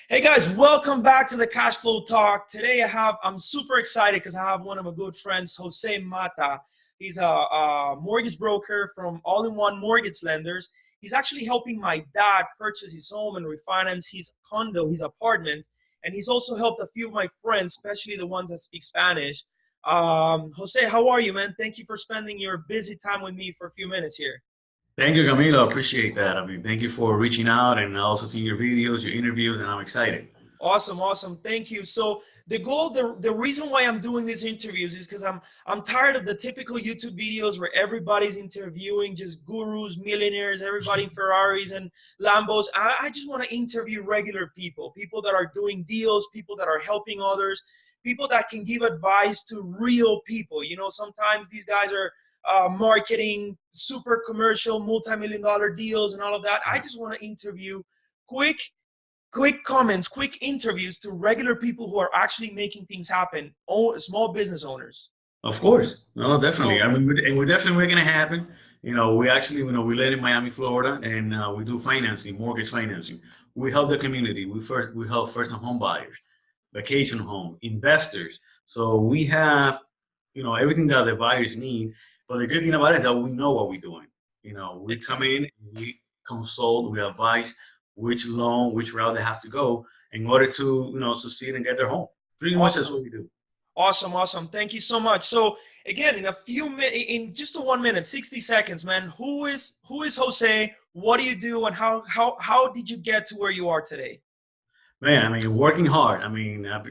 Hey guys, welcome back to the Cash Flow Talk. Today I'm super excited because I have one of my good friends, Whaaattt. He's a mortgage broker from All-in-One Mortgage Lenders. He's actually helping my dad purchase his home and refinance his condo, his apartment. And he's also helped a few of my friends, especially the ones that speak Spanish. Jose, how are you, man? Thank you for spending your busy time with me for a few minutes here. Thank you, Camilo. Appreciate that. Thank you for reaching out and also seeing your videos, your interviews, and I'm excited. Awesome. Thank you. So the reason why I'm doing these interviews is because I'm tired of the typical YouTube videos where everybody's interviewing just gurus, millionaires, everybody in Ferraris and Lambos. I just want to interview regular people that are doing deals, people that are helping others, people that can give advice to real people. You know, sometimes these guys are marketing super commercial, multi-million-dollar deals and all of that. I just want to interview quick comments, quick interviews to regular people who are actually making things happen, small business owners. Of course. No, definitely. We're definitely making it happen. We actually, we live in Miami, Florida, and we do financing, mortgage financing. We help the community. We help first-time home buyers, vacation home, investors. So we have, everything that the buyers need. But the good thing about it is that we know what we're doing. We come in, we consult, we advise which loan, which route they have to go in order to, succeed and get their home. Pretty much that's what we do. Awesome. Thank you so much. So again, in just a 1 minute, 60 seconds, man, who is Jose? What do you do, and how did you get to where you are today? Man, working hard.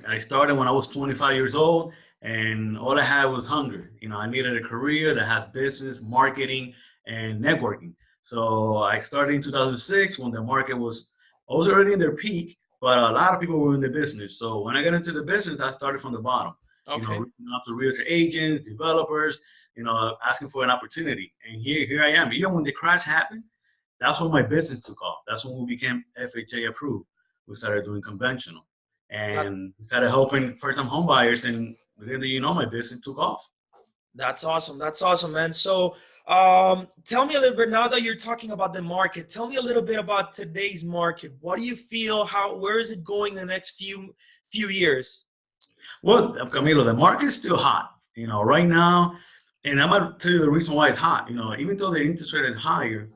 I started when I was 25 years old, and all I had was hunger. I needed a career that has business, marketing, and networking. So I started in 2006 when the market was already in their peak, but a lot of people were in the business. So when I got into the business, I started from the bottom. Okay. Reaching out to realtor agents, developers, asking for an opportunity. And here I am. Even when the crash happened, that's when my business took off. That's when we became FHA approved. We started doing conventional and started helping first-time home buyers, and within my business took off. That's awesome, man. So tell me a little bit, now that you're talking about the market, tell me a little bit about today's market. What do you feel, where is it going in the next few years? Well, Camilo, the market is still hot, right now. And I'm going to tell you the reason why it's hot. Even though the interest rate is higher,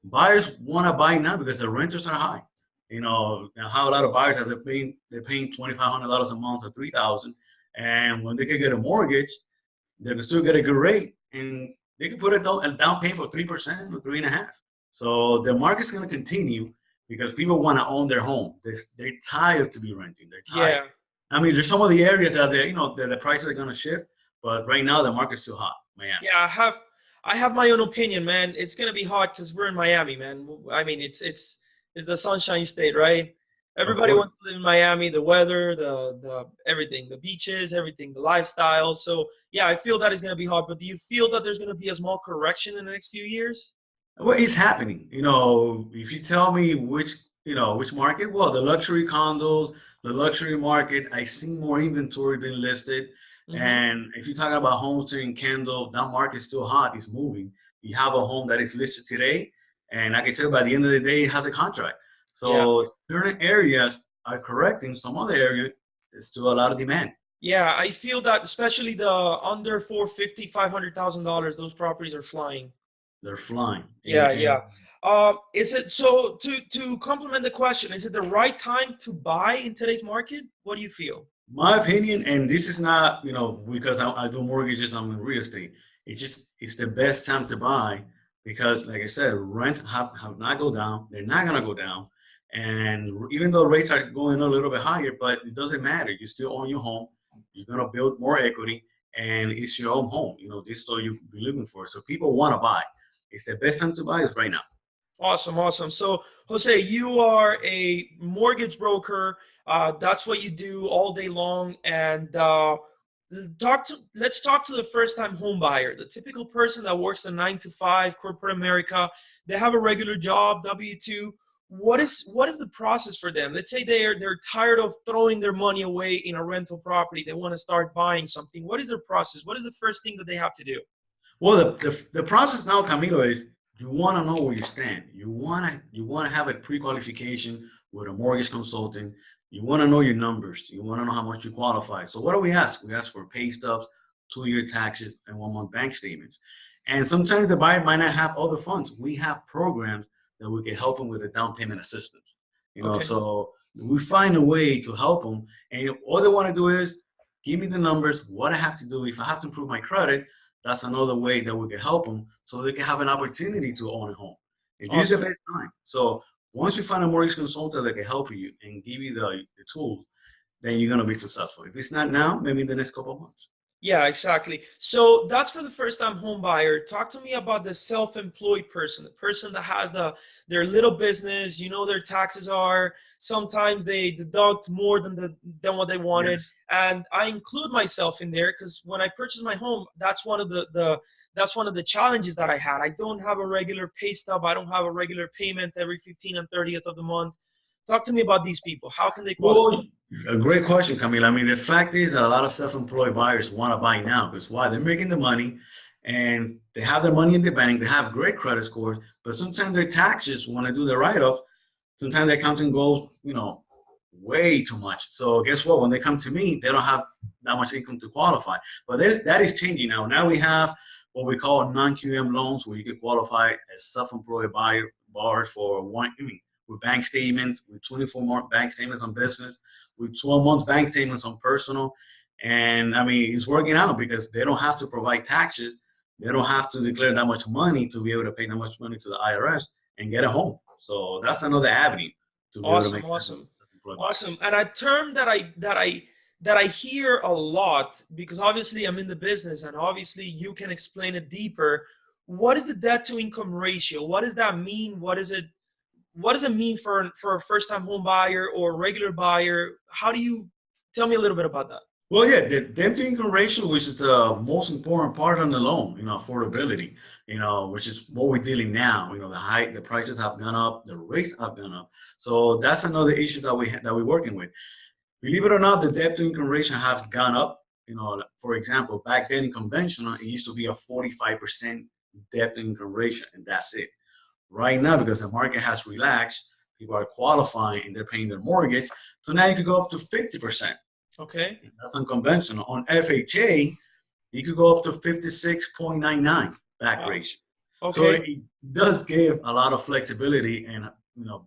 buyers want to buy now because the renters are high. How a lot of buyers they're paying $2,500 a month or $3,000, and when they can get a mortgage, they can still get a good rate, and they can put a down payment for 3% or 3.5%. So the market's going to continue because people want to own their home. They're tired to be renting. They're tired. Yeah. There's some of the areas that the prices are going to shift, but right now the market's still hot. Miami. Yeah, I have my own opinion, man. It's going to be hot because we're in Miami, man. It's the Sunshine State, right? Everybody wants to live in Miami, the weather, the everything, the beaches, everything, the lifestyle. So yeah, I feel that is going to be hot. But do you feel that there's going to be a small correction in the next few years? Well, it's happening. If you tell me which market, well, the luxury condos, the luxury market, I see more inventory being listed. Mm-hmm. And if you're talking about homes here in Kendall, that market's still hot. It's moving. You have a home that is listed today, and I can tell you by the end of the day, it has a contract. So certain areas are correcting. Some other areas, there's still a lot of demand. Yeah, I feel that especially the under $450,000, $500,000, those properties are flying. They're flying. Yeah. Is it so? To complement the question, is it the right time to buy in today's market? What do you feel? My opinion, and this is not because I do mortgages, I'm in real estate. It's the best time to buy because, like I said, rent have not go down. They're not gonna go down. And even though rates are going a little bit higher, but it doesn't matter. You still own your home. You're going to build more equity, and it's your own home. This is what you've been looking for. So people want to buy. It's the best time to buy is right now. Awesome. So, Jose, you are a mortgage broker. That's what you do all day long. And let's talk to the first-time home buyer, the typical person that works a 9-to-5 corporate America. They have a regular job, W-2. What is the process for them? Let's say they're tired of throwing their money away in a rental property. They want to start buying something. What is their process? What is the first thing that they have to do? Well, the process now, Camilo, is you want to know where you stand. You want to have a pre-qualification with a mortgage consultant. You want to know your numbers. You want to know how much you qualify. So what do we ask? We ask for pay stubs, 2-year taxes, and 1-month bank statements. And sometimes the buyer might not have all the funds. We have programs that we can help them with a down payment assistance. Okay. So we find a way to help them. And all they want to do is give me the numbers, what I have to do. If I have to improve my credit, that's another way that we can help them so they can have an opportunity to own a home. And this is the Awesome. best time. So once you find a mortgage consultant that can help you and give you the tools, then you're going to be successful. If it's not now, maybe in the next couple of months. Yeah, exactly. So that's for the first time home buyer. Talk to me about the self-employed person, the person that has their little business, their taxes are, sometimes they deduct more than what they wanted. Yes. And I include myself in there because when I purchased my home, that's one of the challenges that I had. I don't have a regular pay stub. I don't have a regular payment every 15th and 30th of the month. Talk to me about these people. How can they qualify? Well, a great question, Camila. I mean, the fact is that a lot of self-employed buyers want to buy now because why? They're making the money and they have their money in the bank. They have great credit scores, but sometimes their taxes, when they do the write-off, sometimes the accounting goes, way too much. So guess what? When they come to me, they don't have that much income to qualify. But that is changing now. Now we have what we call non-QM loans, where you can qualify as self-employed buyers for with bank statements, with 24-month bank statements on business, with 12-month bank statements on personal. And I mean, it's working out because they don't have to provide taxes. They don't have to declare that much money to be able to pay that much money to the IRS and get a home. So that's another avenue to be able to make Awesome. self-employed buyer. Awesome. And a term that I hear a lot, because obviously I'm in the business and obviously you can explain it deeper. What is the debt to income ratio? What does that mean? What does it mean for a first-time home buyer or a regular buyer? How do you tell me a little bit about that? Well, yeah, the debt to income ratio, which is the most important part on the loan, affordability, which is what we're dealing now. The prices have gone up, the rates have gone up. So that's another issue that we're working with. Believe it or not, the debt to income ratio has gone up. For example, back then in conventional, it used to be a 45% debt to income ratio, and that's it. Right now, because the market has relaxed, people are qualifying and they're paying their mortgage. So now you could go up to 50%. Okay. That's unconventional. On FHA, you could go up to 56.99 back Wow. ratio. Okay. So it does give a lot of flexibility and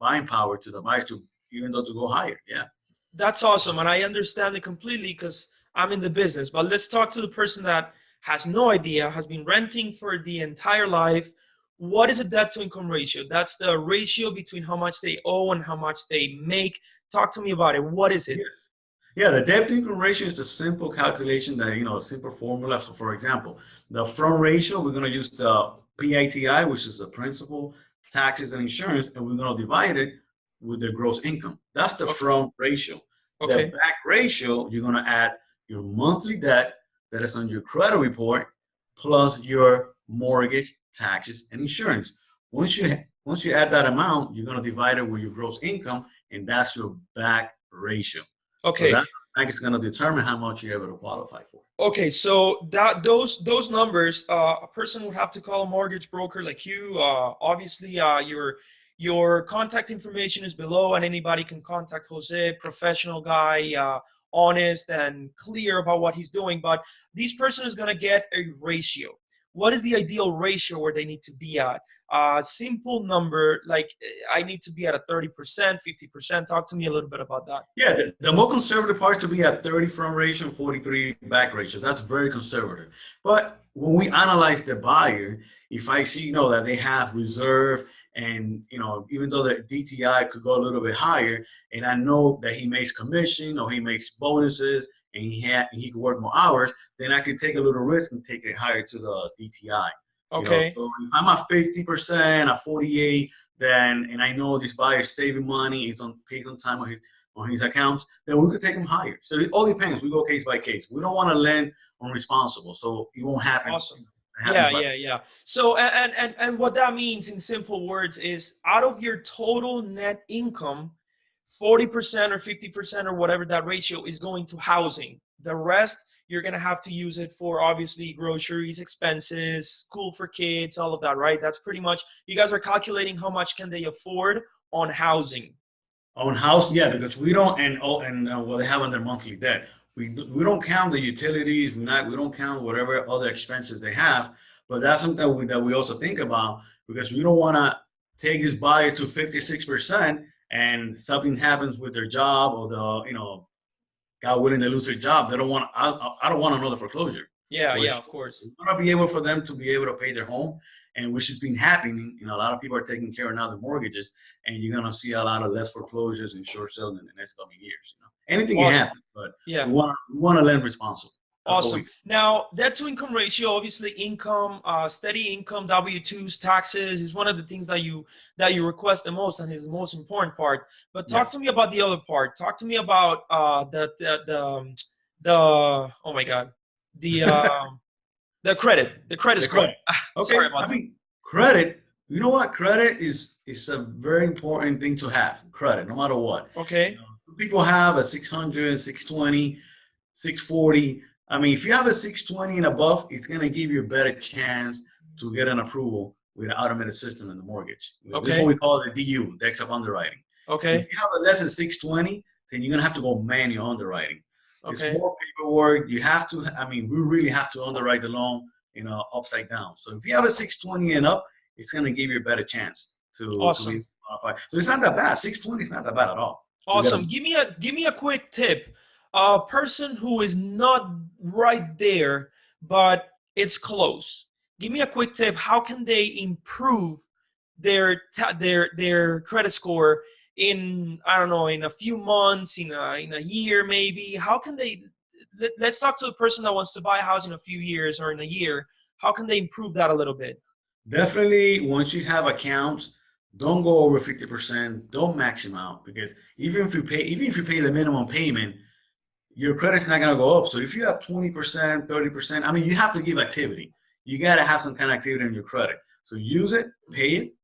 buying power to the buyers to go higher. Yeah. That's awesome. And I understand it completely because I'm in the business. But let's talk to the person that has no idea, has been renting for the entire life. What is a debt to income ratio? That's the ratio between how much they owe and how much they make. Talk to me about it. What is it? Yeah, the debt to income ratio is a simple calculation that, a simple formula. So for example, the front ratio, we're going to use the PITI, which is the principal, taxes, and insurance, and we're going to divide it with the gross income. That's the front ratio. Okay. The back ratio, you're going to add your monthly debt that is on your credit report plus your mortgage, taxes, and insurance. Once you add that amount, you're going to divide it with your gross income, and that's your back ratio. Okay. So that bank is going to determine how much you're able to qualify for. Okay, so those numbers, a person would have to call a mortgage broker like you. Obviously, your contact information is below, and anybody can contact Jose, professional guy, honest and clear about what he's doing. But this person is going to get a ratio. What is the ideal ratio where they need to be at? Simple number, like I need to be at a 30%, 50%. Talk to me a little bit about that. Yeah, the more conservative part is to be at 30 front ratio and 43 back ratios. That's very conservative. But when we analyze the buyer, if I see, that they have reserve and, even though the DTI could go a little bit higher, and I know that he makes commission or he makes bonuses and he could work more hours, then I could take a little risk and take it higher to the DTI. Okay. So if I'm at 50%, at 48, and I know this buyer is saving money, pays on time on his accounts, then we could take him higher. So it all depends. We go case by case. We don't want to lend unresponsible, so it won't happen. Awesome. Yeah. So and what that means in simple words is out of your total net income, 40% or 50% or whatever that ratio is going to housing. The rest, you're going to have to use it for obviously groceries, expenses, school for kids, all of that, right? That's pretty much, you guys are calculating how much can they afford on housing. On house, yeah, because we don't, well, they have on their monthly debt. We don't count the utilities. We don't count whatever other expenses they have. But that's something that we also think about, because we don't want to take this buyer to 56% and something happens with their job, or God willing, they lose their job. They don't want. I don't want another foreclosure. Yeah, Which yeah, of course. we want to be able for them to be able to pay their home, and which has been happening. A lot of people are taking care of now their mortgages, and you're gonna see a lot of less foreclosures and short sales in the next coming years. Anything can happen, but yeah, we want to lend responsible. Awesome. Now, debt to income ratio, obviously income, steady income, W-2s, taxes is one of the things that you request the most and is the most important part. But talk to me about the other part. Talk to me about the oh my God, the credit score. Okay. Sorry about that. Credit. You know what? Credit is a very important thing to have. Credit, no matter what. Okay. People have a 600, 620, 640. I mean, if you have a 620 and above, it's going to give you a better chance to get an approval with an automated system in the mortgage. Okay. This is what we call the DU, desktop underwriting. Okay. If you have a less than 620, then you're going to have to go manual underwriting. Okay. It's more paperwork. You have to, we really have to underwrite the loan, upside down. So if you have a 620 and up, it's going to give you a better chance to be qualified. So it's not that bad. 620 is not that bad at all. Awesome. Give me a quick tip. A person who is not right there, but it's close. Give me a quick tip. How can they improve their credit score in, I don't know, in a few months, in a year maybe? How can they? Let's talk to the person that wants to buy a house in a few years or in a year. How can they improve that a little bit? Definitely, once you have accounts, don't go over 50%. Don't max them out, because even if you pay the minimum payment, your credit's not going to go up. So if you have 20%, 30%, you have to give activity. You got to have some kind of activity in your credit. So use it, pay it,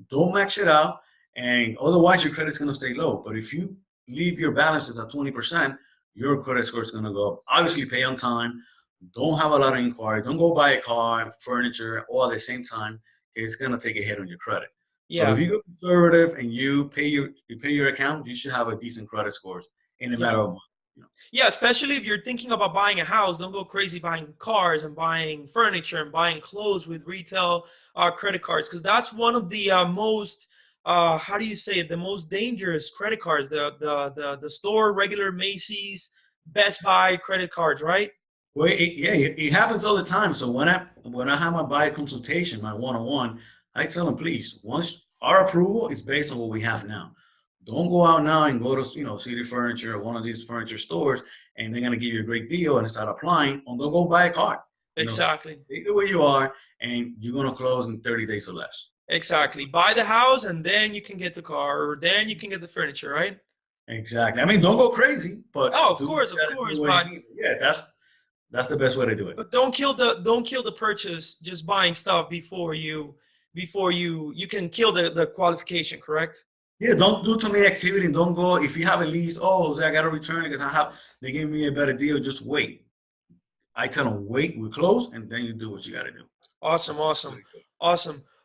don't max it out, and otherwise your credit's going to stay low. But if you leave your balances at 20%, your credit score is going to go up. Obviously, pay on time. Don't have a lot of inquiries. Don't go buy a car, furniture, all at the same time. It's going to take a hit on your credit. Yeah. So if you go conservative and you pay your account, you should have a decent credit scores in a matter of months. Yeah, especially if you're thinking about buying a house. Don't go crazy buying cars and buying furniture and buying clothes with retail credit cards, because that's one of the most how do you say it, the most dangerous credit cards. The store, regular Macy's, Best Buy credit cards, right? Well, it happens all the time. So when I have my buyer consultation, my one-on-one, I tell them, please, once our approval is based on what we have now. Don't go out now and go to City Furniture or one of these furniture stores, and they're gonna give you a great deal and start applying. Or don't go buy a car. Exactly. Stay where you are, and you're gonna close in 30 days or less. Exactly. Buy the house, and then you can get the car, or then you can get the furniture, right? Exactly. Don't go crazy, but of course. But yeah, that's the best way to do it. But don't kill the purchase just buying stuff before you can kill the qualification, correct? Yeah, don't do too many activity. Don't go, if you have a lease, Jose, I got to return it because they gave me a better deal. Just wait. I tell them, wait, we close, and then you do what you got to do. Awesome.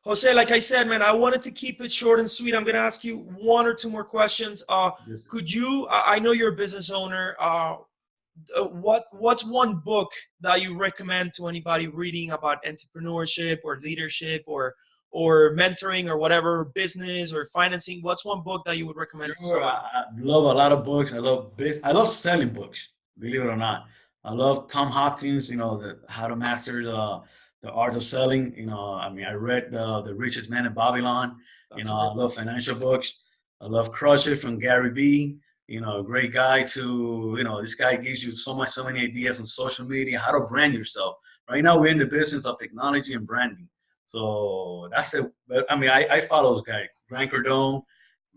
Jose, like I said, man, I wanted to keep it short and sweet. I'm going to ask you one or two more questions. Yes. Could you, I know you're a business owner. What's one book that you recommend to anybody reading about entrepreneurship or leadership or mentoring or whatever, business or financing? What's one book that you would recommend? Sure. I love a lot of books. I love selling books, believe it or not. I love Tom Hopkins, how to master the art of selling. I read the Richest Man in Babylon. I love financial books. I love Crush It from Gary Vee. A great guy this guy gives you so many ideas on social media, how to brand yourself. Right now we're in the business of technology and branding. So that's it. But I follow those guys. Grant Cardone,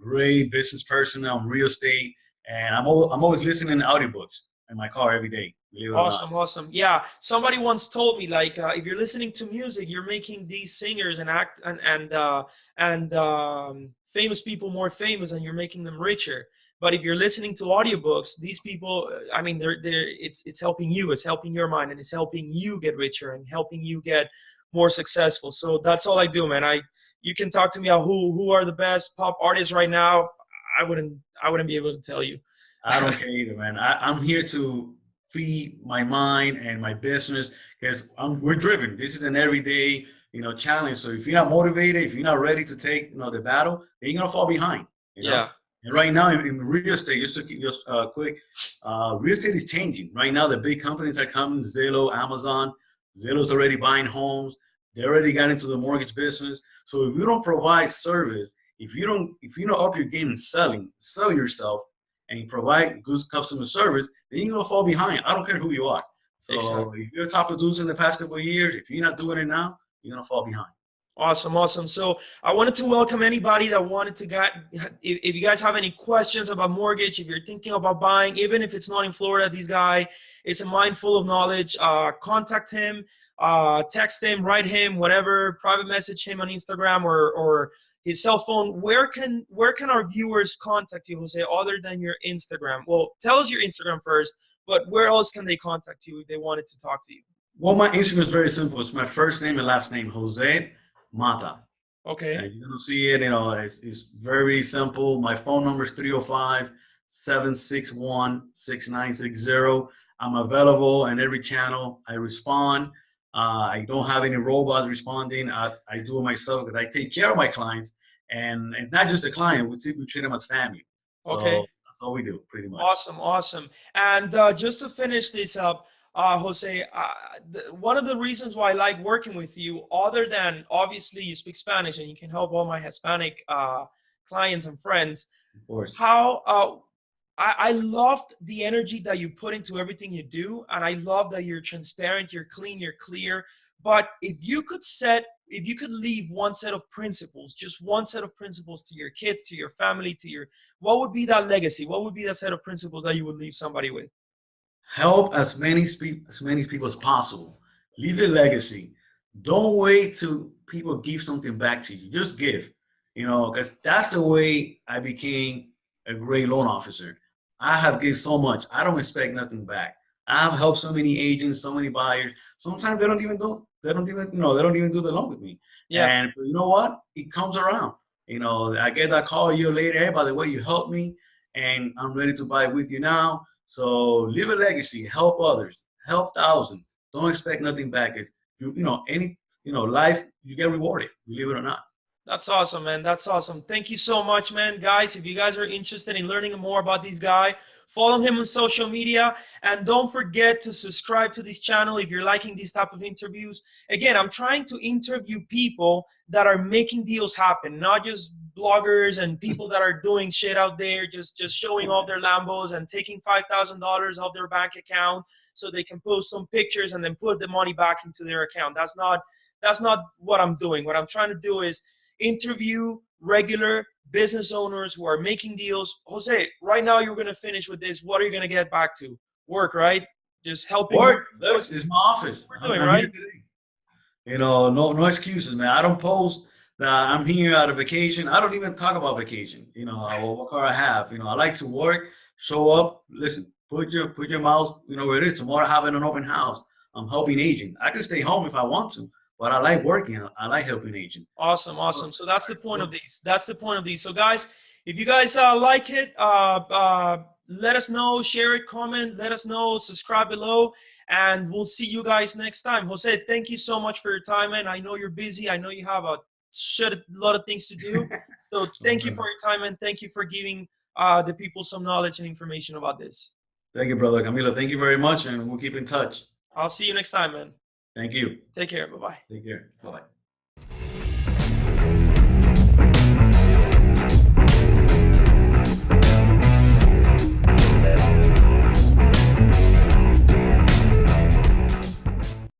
great business person on real estate, and I'm always listening to audiobooks in my car every day. believe it or not. Awesome. Yeah, somebody once told me, like, if you're listening to music, you're making these singers and famous people more famous, and you're making them richer. But if you're listening to audiobooks, these people, I mean, it's helping you, it's helping your mind, and it's helping you get richer and helping you get more successful. So that's all I do, man. You can talk to me about who are the best pop artists right now. I wouldn't be able to tell you. I don't care either, man. I'm here to feed my mind and my business because we're driven. This is an everyday, challenge. So if you're not motivated, if you're not ready to take, the battle, then you're gonna fall behind. Yeah. And right now in real estate, just quick, real estate is changing. Right now, the big companies are coming. Zillow, Amazon. Zillow's already buying homes. They already got into the mortgage business. So if you don't provide service, if you don't up your game in sell yourself, and you provide good customer service, then you're gonna fall behind. I don't care who you are. So exactly. If you're a top producer in the past couple of years, if you're not doing it now, you're gonna fall behind. Awesome. So I wanted to welcome anybody that wanted to if you guys have any questions about mortgage, if you're thinking about buying, even if it's not in Florida, this guy is a mind full of knowledge. Contact him, text him, write him, whatever, private message him on Instagram or his cell phone. Where can our viewers contact you, Jose, other than your Instagram? Well, tell us your Instagram first, but where else can they contact you if they wanted to talk to you? Well, my Instagram is very simple. It's my first name and last name, Jose Mata. Okay. And you're gonna see it, it's very simple. My phone number is 305-761-6960. I'm available on every channel. I respond. I don't have any robots responding. I do it myself because I take care of my clients, and not just the client. We treat them as family. So okay. That's all we do, pretty much. Awesome. And just to finish this up, Jose, one of the reasons why I like working with you, other than obviously you speak Spanish and you can help all my Hispanic clients and friends, of course. I loved the energy that you put into everything you do, and I love that you're transparent, you're clean, you're clear. But if you could leave one set of principles, just one set of principles to your kids, to your family, what would be that legacy? What would be that set of principles that you would leave somebody with? Help as many people as possible. Leave a legacy. Don't wait till people give something back to you. Just give, because that's the way I became a great loan officer. I have given so much. I don't expect nothing back. I have helped so many agents, so many buyers. Sometimes they don't even do the loan with me. Yeah. And you know what? It comes around. I get that call a year later. Hey, by the way, you helped me, and I'm ready to buy with you now. So leave a legacy. Help others. Help thousands. Don't expect nothing back. It's life. You get rewarded. Believe it or not. That's awesome, man. That's awesome. Thank you so much, man. Guys, if you guys are interested in learning more about this guy, follow him on social media. And don't forget to subscribe to this channel if you're liking these type of interviews. Again, I'm trying to interview people that are making deals happen, not just bloggers and people that are doing shit out there, just showing off their Lambos and taking $5,000 off their bank account so they can post some pictures and then put the money back into their account. That's not what I'm doing. What I'm trying to do is interview regular business owners who are making deals. Jose, right now you're going to finish with this. What are you going to get back to? Work, right? Just helping. Work. This is my office. We're doing, right? No excuses, man. I don't post that I'm here out of vacation. I don't even talk about vacation. What car I have. I like to work, show up. Listen, put your mouth, where it is. Tomorrow I have an open house. I'm helping agent. I can stay home if I want to. But I like working. I like helping agents. Awesome. So that's the point of these. So guys, if you guys like it, let us know, share it, comment, let us know, subscribe below, and we'll see you guys next time. Jose, thank you so much for your time, man. I know you're busy. I know you have a lot of things to do. So thank you for your time, and thank you for giving the people some knowledge and information about this. Thank you, brother Camilo. Thank you very much, and we'll keep in touch. I'll see you next time, man. Thank you. Take care. Bye-bye. Take care. Bye-bye.